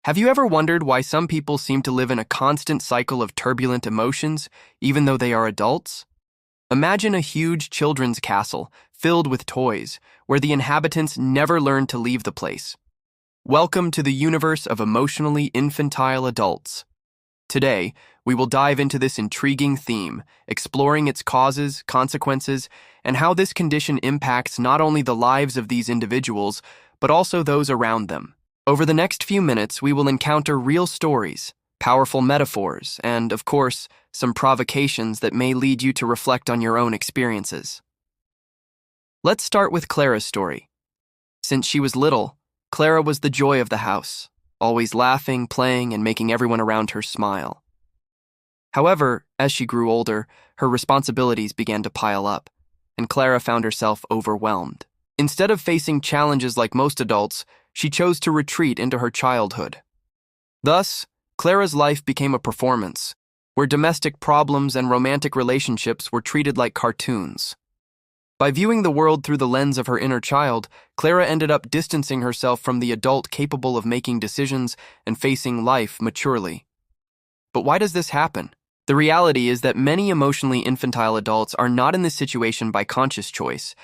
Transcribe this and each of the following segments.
Have you ever wondered why some people seem to live in a constant cycle of turbulent emotions, even though they are adults? Imagine a huge children's castle filled with toys, where the inhabitants never learn to leave the place. Welcome to the universe of emotionally infantile adults. Today, we will dive into this intriguing theme, exploring its causes, consequences, and how this condition impacts not only the lives of these individuals, but also those around them. Over the next few minutes, we will encounter real stories, powerful metaphors, and, of course, some provocations that may lead you to reflect on your own experiences. Let's start with Clara's story. Since she was little, Clara was the joy of the house, always laughing, playing, and making everyone around her smile. However, as she grew older, her responsibilities began to pile up, and Clara found herself overwhelmed. Instead of facing challenges like most adults, she chose to retreat into her childhood. Thus, Clara's life became a performance, where domestic problems and romantic relationships were treated like cartoons. By viewing the world through the lens of her inner child, Clara ended up distancing herself from the adult capable of making decisions and facing life maturely. But why does this happen? The reality is that many emotionally infantile adults are not in this situation by conscious choice,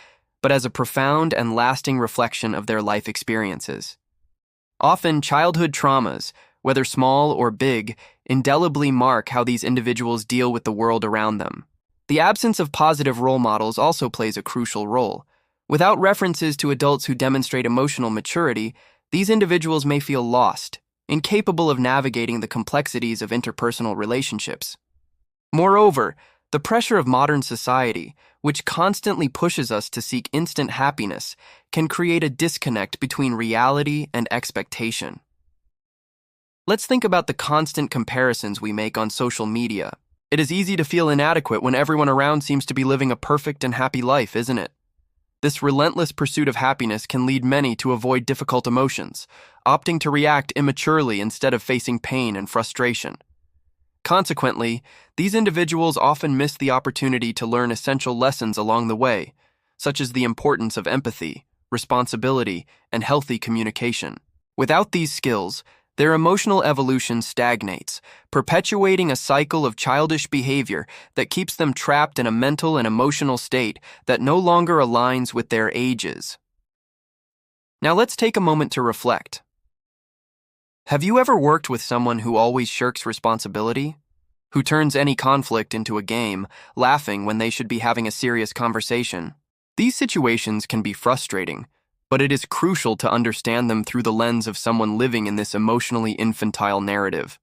but as a profound and lasting reflection of their life experiences. Often, childhood traumas, whether small or big, indelibly mark how these individuals deal with the world around them. The absence of positive role models also plays a crucial role. Without references to adults who demonstrate emotional maturity, these individuals may feel lost, incapable of navigating the complexities of interpersonal relationships. Moreover, the pressure of modern society, which constantly pushes us to seek instant happiness, can create a disconnect between reality and expectation. Let's think about the constant comparisons we make on social media. It is easy to feel inadequate when everyone around seems to be living a perfect and happy life, isn't it? This relentless pursuit of happiness can lead many to avoid difficult emotions, opting to react immaturely instead of facing pain and frustration. Consequently, these individuals often miss the opportunity to learn essential lessons along the way, such as the importance of empathy, responsibility, and healthy communication. Without these skills, their emotional evolution stagnates, perpetuating a cycle of childish behavior that keeps them trapped in a mental and emotional state that no longer aligns with their ages. Now let's take a moment to reflect. Have you ever worked with someone who always shirks responsibility? Who turns any conflict into a game, laughing when they should be having a serious conversation? These situations can be frustrating, but it is crucial to understand them through the lens of someone living in this emotionally infantile narrative.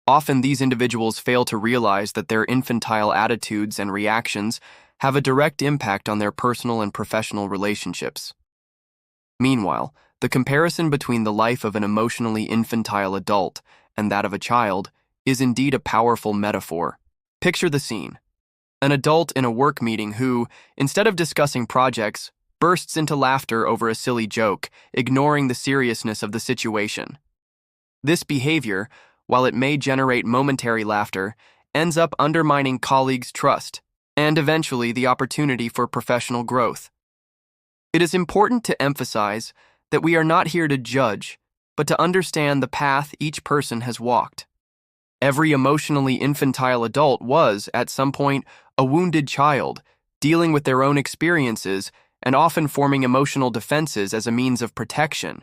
Often these individuals fail to realize that their infantile attitudes and reactions have a direct impact on their personal and professional relationships. Meanwhile, the comparison between the life of an emotionally infantile adult and that of a child is indeed a powerful metaphor. Picture the scene. An adult in a work meeting who, instead of discussing projects, bursts into laughter over a silly joke, ignoring the seriousness of the situation. This behavior, while it may generate momentary laughter, ends up undermining colleagues' trust and eventually the opportunity for professional growth. It is important to emphasize that we are not here to judge, but to understand the path each person has walked. Every emotionally infantile adult was, at some point, a wounded child, dealing with their own experiences and often forming emotional defenses as a means of protection.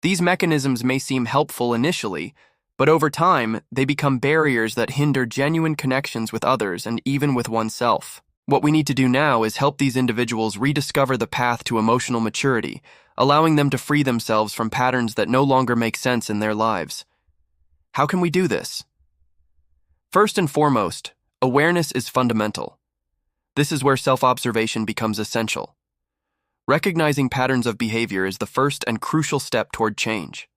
These mechanisms may seem helpful initially, but over time, they become barriers that hinder genuine connections with others and even with oneself. What we need to do now is help these individuals rediscover the path to emotional maturity, allowing them to free themselves from patterns that no longer make sense in their lives. How can we do this? First and foremost, awareness is fundamental. This is where self-observation becomes essential. Recognizing patterns of behavior is the first and crucial step toward change.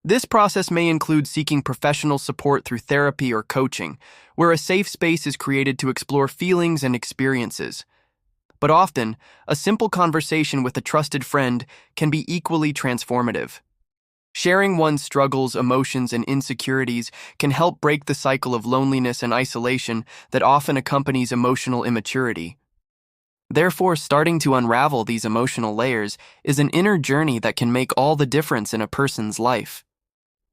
This process may include seeking professional support through therapy or coaching, where a safe space is created to explore feelings and experiences. But often, a simple conversation with a trusted friend can be equally transformative. Sharing one's struggles, emotions, and insecurities can help break the cycle of loneliness and isolation that often accompanies emotional immaturity. Therefore, starting to unravel these emotional layers is an inner journey that can make all the difference in a person's life.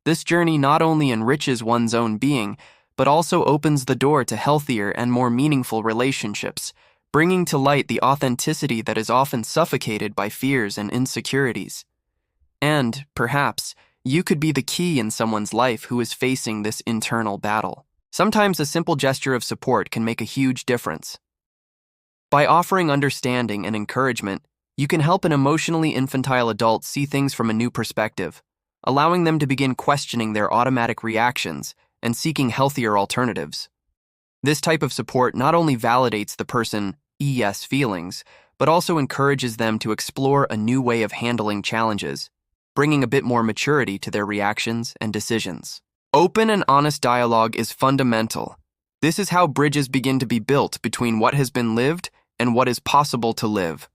This journey not only enriches one's own being, but also opens the door to healthier and more meaningful relationships, bringing to light the authenticity that is often suffocated by fears and insecurities. And, perhaps, you could be the key in someone's life who is facing this internal battle. Sometimes a simple gesture of support can make a huge difference. By offering understanding and encouragement, you can help an emotionally infantile adult see things from a new perspective, allowing them to begin questioning their automatic reactions and seeking healthier alternatives. This type of support not only validates the person's feelings, but also encourages them to explore a new way of handling challenges, bringing a bit more maturity to their reactions and decisions. Open and honest dialogue is fundamental. This is how bridges begin to be built between what has been lived and what is possible to live.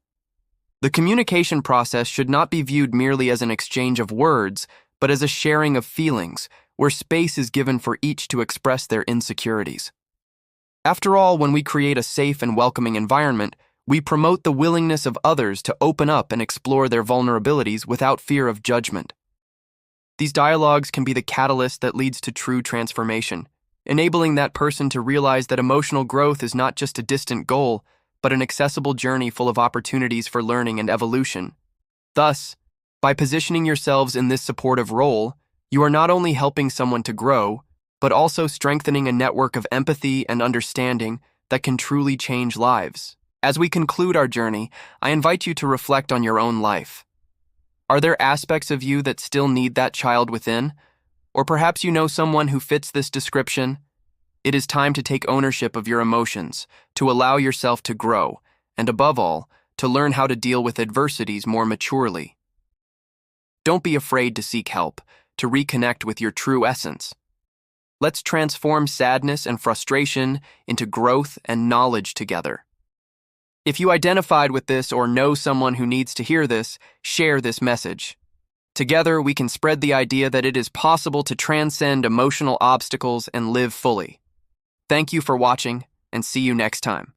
The communication process should not be viewed merely as an exchange of words, but as a sharing of feelings, where space is given for each to express their insecurities. After all, when we create a safe and welcoming environment, we promote the willingness of others to open up and explore their vulnerabilities without fear of judgment. These dialogues can be the catalyst that leads to true transformation, enabling that person to realize that emotional growth is not just a distant goal, but an accessible journey full of opportunities for learning and evolution. Thus, by positioning yourselves in this supportive role, you are not only helping someone to grow, but also strengthening a network of empathy and understanding that can truly change lives. As we conclude our journey, I invite you to reflect on your own life. Are there aspects of you that still need that child within? Or perhaps you know someone who fits this description? It is time to take ownership of your emotions, to allow yourself to grow, and above all, to learn how to deal with adversities more maturely. Don't be afraid to seek help, to reconnect with your true essence. Let's transform sadness and frustration into growth and knowledge together. If you identified with this or know someone who needs to hear this, share this message. Together, we can spread the idea that it is possible to transcend emotional obstacles and live fully. Thank you for watching, and see you next time.